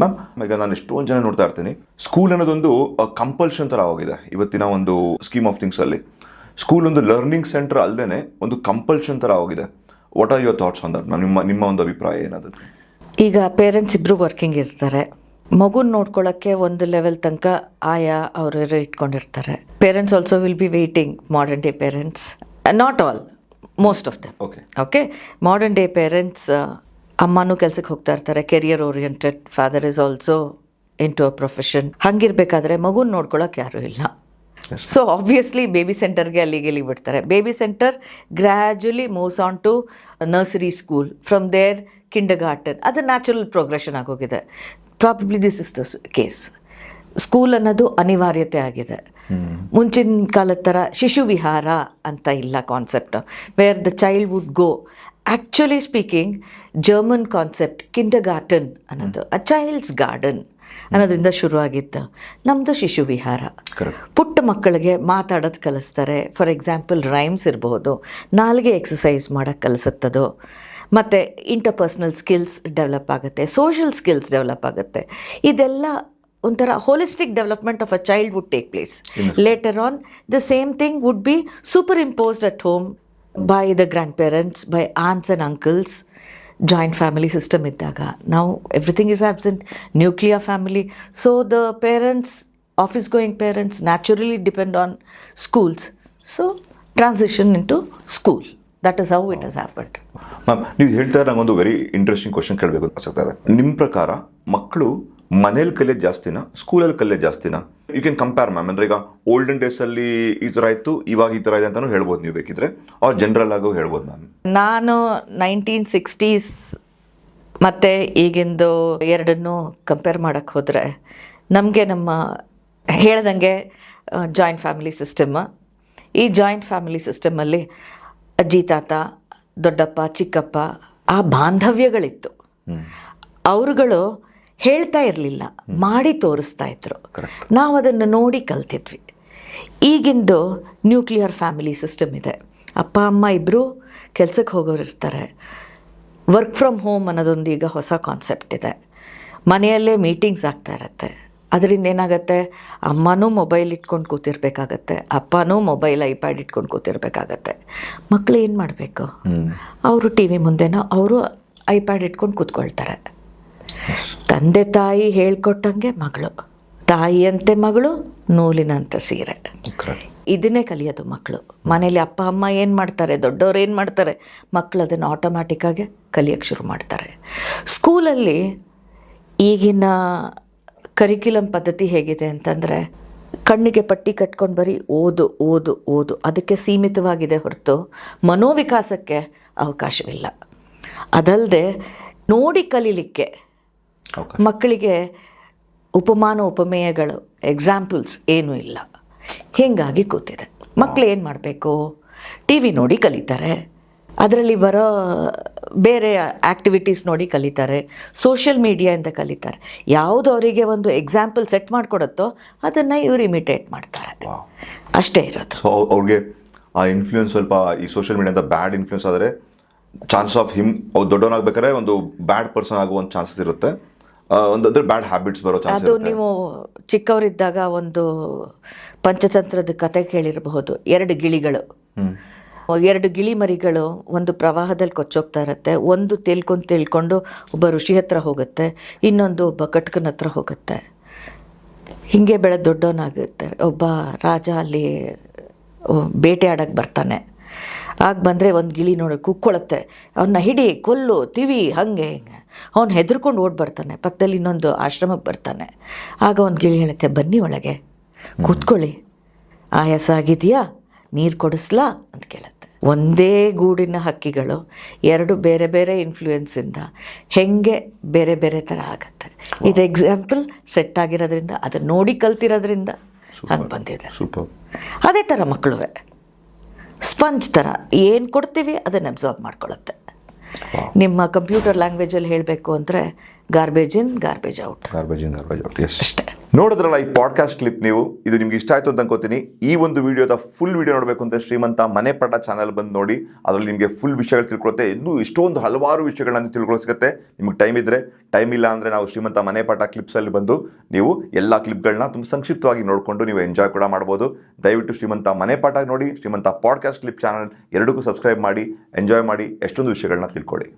Ma'am, ಈಗ ನಾನು ಎಷ್ಟೊಂದು ಜನ ನೋಡ್ತಾ ಇರ್ತೀನಿ, ಸ್ಕೂಲ್ ಅನ್ನೋದೊಂದು ಕಂಪಲ್ಷನ್ ಥರ ಆಗಿದೆ ಇವತ್ತಿನ ಒಂದು ಸ್ಕೀಮ್ ಆಫ್ ಥಿಂಗ್ಸಲ್ಲಿ. ಸ್ಕೂಲ್ ಒಂದು ಲರ್ನಿಂಗ್ ಸೆಂಟರ್ ಅಲ್ಲದೆ ಒಂದು ಕಂಪಲ್ಷನ್ ಥರ ಆಗಿದೆ. What are your thoughts on that ma'am? ನಿಮ್ಮ ಒಂದು ಅಭಿಪ್ರಾಯ ಏನದು? ಈಗ ಪೇರೆಂಟ್ಸ್ ಇಬ್ಬರು ವರ್ಕಿಂಗ್ ಇರ್ತಾರೆ, ಮಗುನ ನೋಡ್ಕೊಳ್ಳೋಕ್ಕೆ ಒಂದು ಲೆವೆಲ್ ತನಕ ಆಯಾ ಅವರು ಇಟ್ಕೊಂಡಿರ್ತಾರೆ. Parents also will be waiting, modern day parents, not all, most of them. Okay, modern day parents ಅಮ್ಮನೂ ಕೆಲ್ಸಕ್ಕೆ ಹೋಗ್ತಾ ಇರ್ತಾರೆ, career oriented, father is also into a profession. ಹಂಗಿರ್ಬೇಕಾದ್ರೆ ಮಗುನ ನೋಡ್ಕೊಳ್ಳೋಕೆ ಯಾರೂ ಇಲ್ಲ. ಸೊ ಆಬ್ವಿಯಸ್ಲಿ ಬೇಬಿ ಸೆಂಟರ್ಗೆ ಅಲ್ಲಿಗೆ ಬಿಡ್ತಾರೆ. Baby center gradually moves on to nursery school, from there kindergarten. ಅದು ನ್ಯಾಚುರಲ್ ಪ್ರೋಗ್ರೆಷನ್ ಆಗೋಗಿದೆ. Probably this is the case. School ಅನ್ನೋದು ಅನಿವಾರ್ಯತೆ ಆಗಿದೆ. ಮುಂಚಿನ ಕಾಲದ ಥರ ಶಿಶು ವಿಹಾರ ಅಂತ ಇಲ್ಲ concept, where the child would go. Actually speaking, German concept kindergarten ಅನ್ನೋದು ಅ ಚೈಲ್ಡ್ಸ್ ಗಾರ್ಡನ್ ಅನ್ನೋದ್ರಿಂದ ಶುರುವಾಗಿತ್ತು. ನಮ್ಮದು ಶಿಶು ವಿಹಾರ. ಪುಟ್ಟ ಮಕ್ಕಳಿಗೆ ಮಾತಾಡೋದು ಕಲಿಸ್ತಾರೆ. ಫಾರ್ ಎಕ್ಸಾಂಪಲ್ ರೈಮ್ಸ್ ಇರಬಹುದು, ನಾಲ್ಗೆ ಎಕ್ಸಸೈಸ್ ಮಾಡೋಕ್ಕೆ ಕಲಿಸುತ್ತದು. ಮತ್ತು ಇಂಟರ್ಪರ್ಸ್ನಲ್ ಸ್ಕಿಲ್ಸ್ ಡೆವಲಪ್ ಆಗುತ್ತೆ, ಸೋಷಿಯಲ್ ಸ್ಕಿಲ್ಸ್ ಡೆವಲಪ್ ಆಗುತ್ತೆ. ಇದೆಲ್ಲ ಒಂಥರ holistic development of a child would take place. Later on the same thing would be superimposed at home by the grandparents, by aunts and uncles. Joint family system ಇದ್ದಾಗ ನಾವು everything is absent, nuclear family. So the parents, office going parents naturally depend on schools. So transition into school, that is how it has happened. Ma'am, ನೀವು ಹೇಳ್ತಾ ನಂಗೊಂದು very interesting question ಕೇಳಬೇಕು ಅಂತ ಅನ್ಸುತ್ತೆ. ನಿಮ್ಮ ಪ್ರಕಾರ ಮಕ್ಕಳು ಮನೇಲಿ ಕಲಿಯೋದು ಜಾಸ್ತಿನಾ, ಸ್ಕೂಲಲ್ಲಿ ಕಲಿಯೋದು ಜಾಸ್ತಿನಾ? You can compare ma'am. ಅಂದರೆ ಈಗ ಓಲ್ಡನ್ ಡೇಸಲ್ಲಿ ಈ ಥರ ಇತ್ತು, ಇವಾಗ ಈ ಥರ ಇದೆ ಅಂತಲೂ ಹೇಳ್ಬೋದು ನೀವು ಬೇಕಿದ್ರೆ, ಅವ್ರು ಜನರಲ್ ಆಗೋ ಹೇಳ್ಬೋದು ಮ್ಯಾಮ್. ನಾನು 1960s ಮತ್ತು ಈಗಿಂದು ಎರಡನ್ನೂ ಕಂಪೇರ್ ಮಾಡೋಕ್ಕೆ ಹೋದರೆ, ನಮಗೆ ನಮ್ಮ ಹೇಳ್ದಂಗೆ ಜಾಯಿಂಟ್ ಫ್ಯಾಮಿಲಿ ಸಿಸ್ಟಮ್. ಈ ಜಾಯಿಂಟ್ ಫ್ಯಾಮಿಲಿ ಸಿಸ್ಟಮಲ್ಲಿ ಅಜ್ಜಿ ತಾತ, ದೊಡ್ಡಪ್ಪ ಚಿಕ್ಕಪ್ಪ, ಆ ಬಾಂಧವ್ಯಗಳಿತ್ತು. ಅವರುಗಳು ಹೇಳ್ತಾ ಇರಲಿಲ್ಲ, ಮಾಡಿ ತೋರಿಸ್ತಾ ಇದ್ರು. ನಾವು ಅದನ್ನು ನೋಡಿ ಕಲ್ತಿದ್ವಿ. ಈಗಿಂದು ನ್ಯೂಕ್ಲಿಯರ್ ಫ್ಯಾಮಿಲಿ ಸಿಸ್ಟಮ್ ಇದೆ. ಅಪ್ಪ ಅಮ್ಮ ಇಬ್ಬರು ಕೆಲಸಕ್ಕೆ ಹೋಗೋರು ಇರ್ತಾರೆ. ವರ್ಕ್ ಫ್ರಮ್ ಹೋಮ್ ಅನ್ನೋದೊಂದು ಈಗ ಹೊಸ ಕಾನ್ಸೆಪ್ಟ್ ಇದೆ. ಮನೆಯಲ್ಲೇ ಮೀಟಿಂಗ್ಸ್ ಆಗ್ತಾ ಇರತ್ತೆ. ಅದರಿಂದ ಏನಾಗುತ್ತೆ, ಅಮ್ಮನೂ ಮೊಬೈಲ್ ಇಟ್ಕೊಂಡು ಕೂತಿರ್ಬೇಕಾಗತ್ತೆ, ಅಪ್ಪನೂ ಮೊಬೈಲ್ ಐಪ್ಯಾಡ್ ಇಟ್ಕೊಂಡು ಕೂತಿರ್ಬೇಕಾಗತ್ತೆ. ಮಕ್ಕಳು ಏನು ಮಾಡಬೇಕು? ಅವರು ಟಿ ವಿ ಮುಂದೆನೋ ಅವರು ಐಪ್ಯಾಡ್ ಇಟ್ಕೊಂಡು ಕೂತ್ಕೊಳ್ತಾರೆ. ತಂದೆ ತಾಯಿ ಹೇಳ್ಕೊಟ್ಟಂಗೆ ಮಗಳು, ತಾಯಿಯಂತೆ ಮಗಳು, ನೂಲಿನಂತ ಸೀರೆ. ಇದನ್ನೇ ಕಲಿಯೋದು ಮಕ್ಕಳು. ಮನೇಲಿ ಅಪ್ಪ ಅಮ್ಮ ಏನು ಮಾಡ್ತಾರೆ, ದೊಡ್ಡವ್ರು ಏನು ಮಾಡ್ತಾರೆ, ಮಕ್ಕಳು ಅದನ್ನು ಆಟೋಮ್ಯಾಟಿಕ್ಕಾಗಿ ಕಲಿಯೋಕ್ಕೆ ಶುರು ಮಾಡ್ತಾರೆ. ಸ್ಕೂಲಲ್ಲಿ ಈಗಿನ ಕರಿಕ್ಯುಲಮ್ ಪದ್ಧತಿ ಹೇಗಿದೆ ಅಂತಂದರೆ, ಕಣ್ಣಿಗೆ ಪಟ್ಟಿ ಕಟ್ಕೊಂಡು ಬರೀ ಓದು ಓದು ಓದು, ಅದಕ್ಕೆ ಸೀಮಿತವಾಗಿದೆ ಹೊರತು ಮನೋವಿಕಾಸಕ್ಕೆ ಅವಕಾಶವಿಲ್ಲ. ಅದಲ್ಲದೆ ನೋಡಿ ಕಲೀಲಿಕ್ಕೆ ಮಕ್ಕಳಿಗೆ ಉಪಮಾನ ಉಪಮೇಯಗಳು, ಎಕ್ಸಾಂಪಲ್ಸ್ ಏನೂ ಇಲ್ಲ. ಹೀಗಾಗಿ ಕೂತಿದೆ. ಮಕ್ಕಳು ಏನು ಮಾಡಬೇಕು? ಟಿ ವಿ ನೋಡಿ ಕಲಿತಾರೆ, ಅದರಲ್ಲಿ ಬರೋ ಬೇರೆ ಆ್ಯಕ್ಟಿವಿಟೀಸ್ ನೋಡಿ ಕಲಿತಾರೆ, ಸೋಷಿಯಲ್ ಮೀಡಿಯಾಯಿಂದ ಕಲಿತಾರೆ. ಯಾವುದು ಅವರಿಗೆ ಒಂದು ಎಕ್ಸಾಂಪಲ್ ಸೆಟ್ ಮಾಡಿಕೊಡುತ್ತೋ ಅದನ್ನು ಇವ್ರು ಇಮಿಟೇಟ್ ಮಾಡ್ತಾರೆ. ಅಷ್ಟೇ ಇರೋದು. ಸೊ ಅವ್ರಿಗೆ ಆ ಇನ್ಫ್ಲೂಯೆನ್ಸ್ ಸ್ವಲ್ಪ ಈ ಸೋಷಿಯಲ್ ಮೀಡಿಯಾದ ಬ್ಯಾಡ್ ಇನ್ಫ್ಲೂಯೆನ್ಸ್ ಆದರೆ ಚಾನ್ಸ್ ಆಫ್ ಹಿಮ್, ಅವ್ರು ದೊಡ್ಡವನಾಗಬೇಕಾದ್ರೆ ಒಂದು ಬ್ಯಾಡ್ ಪರ್ಸನ್ ಆಗುವ ಒಂದು ಚಾನ್ಸಸ್ ಇರುತ್ತೆ. ಒಂದು ಬ್ಯಾಡ್ ಹ್ಯಾಬಿಟ್ಸ್ ಬರೋ ಚಾನ್ಸ್. ಅದು ನೀವು ಚಿಕ್ಕವರಿದ್ದಾಗ ಒಂದು ಪಂಚತಂತ್ರದ ಕತೆ ಕೇಳಿರಬಹುದು. ಎರಡು ಗಿಳಿ ಮರಿಗಳು ಒಂದು ಪ್ರವಾಹದಲ್ಲಿ ಕೊಚ್ಚೋಗ್ತಾ ಇರುತ್ತೆ. ಒಂದು ತೇಲ್ಕೊಂಡು ಒಬ್ಬ ಋಷಿ ಹತ್ರ ಹೋಗುತ್ತೆ, ಇನ್ನೊಂದು ಒಬ್ಬ ಕಟ್ಕನ ಹತ್ರ ಹೋಗುತ್ತೆ. ಹೀಗೆ ಬೆಳೆದು ದೊಡ್ಡವನಾಗುತ್ತೆ. ಒಬ್ಬ ರಾಜ ಅಲ್ಲಿ ಬೇಟೆ ಆಡೋಕ್ಕೆ ಬರ್ತಾನೆ. ಆಗ ಬಂದರೆ ಒಂದು ಗಿಳಿ ನೋಡಿ ಕುಕ್ಕೊಳ್ಳುತ್ತೆ, ಅವನ್ನ ಹಿಡಿ ಕೊಲ್ಲು ತಿವಿ ಹಾಗೆ ಹಿಂಗೆ. ಅವ್ನು ಹೆದರ್ಕೊಂಡು ಓಡಿ ಬರ್ತಾನೆ. ಪಕ್ಕದಲ್ಲಿ ಇನ್ನೊಂದು ಆಶ್ರಮಕ್ಕೆ ಬರ್ತಾನೆ. ಆಗ ಒಂದು ಗಿಳಿ ಹೇಳುತ್ತೆ, ಬನ್ನಿ ಒಳಗೆ ಕೂತ್ಕೊಳ್ಳಿ, ಆಯಾಸ ಆಗಿದೆಯಾ, ನೀರು ಕೊಡಿಸ್ಲಾ ಅಂತ ಕೇಳುತ್ತೆ. ಒಂದೇ ಗೂಡಿನ ಹಕ್ಕಿಗಳು ಎರಡು ಬೇರೆ ಬೇರೆ ಇನ್ಫ್ಲೂಯೆನ್ಸಿಂದ ಹೆಂಗೆ ಬೇರೆ ಬೇರೆ ಥರ ಆಗುತ್ತೆ. ಇದು ಎಕ್ಸಾಂಪಲ್ ಸೆಟ್ ಆಗಿರೋದ್ರಿಂದ, ಅದನ್ನು ನೋಡಿ ಕಲ್ತಿರೋದ್ರಿಂದ ಹಂಗೆ ಬಂದಿದೆ. ಅದೇ ಥರ ಮಕ್ಕಳುವೆ ಸ್ಪಂಜ್ ಥರ ಏನು ಕೊಡ್ತೀವಿ ಅದನ್ನು ಅಬ್ಸಾರ್ಬ್ ಮಾಡ್ಕೊಳ್ಳುತ್ತೆ. ನಿಮ್ಮ ಕಂಪ್ಯೂಟರ್ ಲ್ಯಾಂಗ್ವೇಜಲ್ಲಿ ಹೇಳಬೇಕು ಅಂದರೆ ಗಾರ್ಬೇಜ್ ಇನ್ ಗಾರ್ಬೇಜ್ ಔಟ್ ಅಷ್ಟೇ. ನೋಡಿದ್ರಲ್ಲ ಈ ಪಾಡ್ಕಾಸ್ಟ್ ಕ್ಲಿಪ್ ನೀವು, ಇದು ನಿಮ್ಗೆ ಇಷ್ಟ ಆಯ್ತು ಅಂತ ಅನ್ಕೋತೀನಿ. ಈ ಒಂದು ವಿಡಿಯೋದ ಫುಲ್ ವಿಡಿಯೋ ನೋಡಬೇಕು ಅಂತ ಶ್ರೀಮಂತ ಮನೆ ಪಾಠ ಚಾನಲ್ ಬಂದು ನೋಡಿ. ಅದರಲ್ಲಿ ನಿಮಗೆ ಫುಲ್ ವಿಷಯಗಳು ತಿಳ್ಕೊಳುತ್ತೆ. ಇನ್ನೂ ಇಷ್ಟೊಂದು ಹಲವಾರು ವಿಷಯಗಳನ್ನ ತಿಳ್ಕೊಳ್ಳೋ ಸಿಗುತ್ತೆ. ನಿಮ್ಗೆ ಟೈಮ್ ಇದ್ದರೆ, ಟೈಮ್ ಇಲ್ಲ ಅಂದರೆ ನಾವು ಶ್ರೀಮಂತ ಮನೆ ಪಾಠ ಕ್ಲಿಪ್ಸಲ್ಲಿ ಬಂದು ನೀವು ಎಲ್ಲ ಕ್ಲಿಪ್ಗಳನ್ನ ತುಂಬ ಸಂಕ್ಷಿಪ್ತವಾಗಿ ನೋಡಿಕೊಂಡು ನೀವು ಎಂಜಾಯ್ ಕೂಡ ಮಾಡ್ಬೋದು. ದಯವಿಟ್ಟು ಶ್ರೀಮಂತ ಮನೆ ಪಾಠ ನೋಡಿ, ಶ್ರೀಮಂತ ಪಾಡ್ಕಾಸ್ಟ್ ಕ್ಲಿಪ್ ಚಾನಲ್ ಎರಡಕ್ಕೂ ಸಬ್ಸ್ಕ್ರೈಬ್ ಮಾಡಿ, ಎಂಜಾಯ್ ಮಾಡಿ, ಎಷ್ಟೊಂದು ವಿಷಯಗಳನ್ನ ತಿಳ್ಕೊಳ್ಳಿ.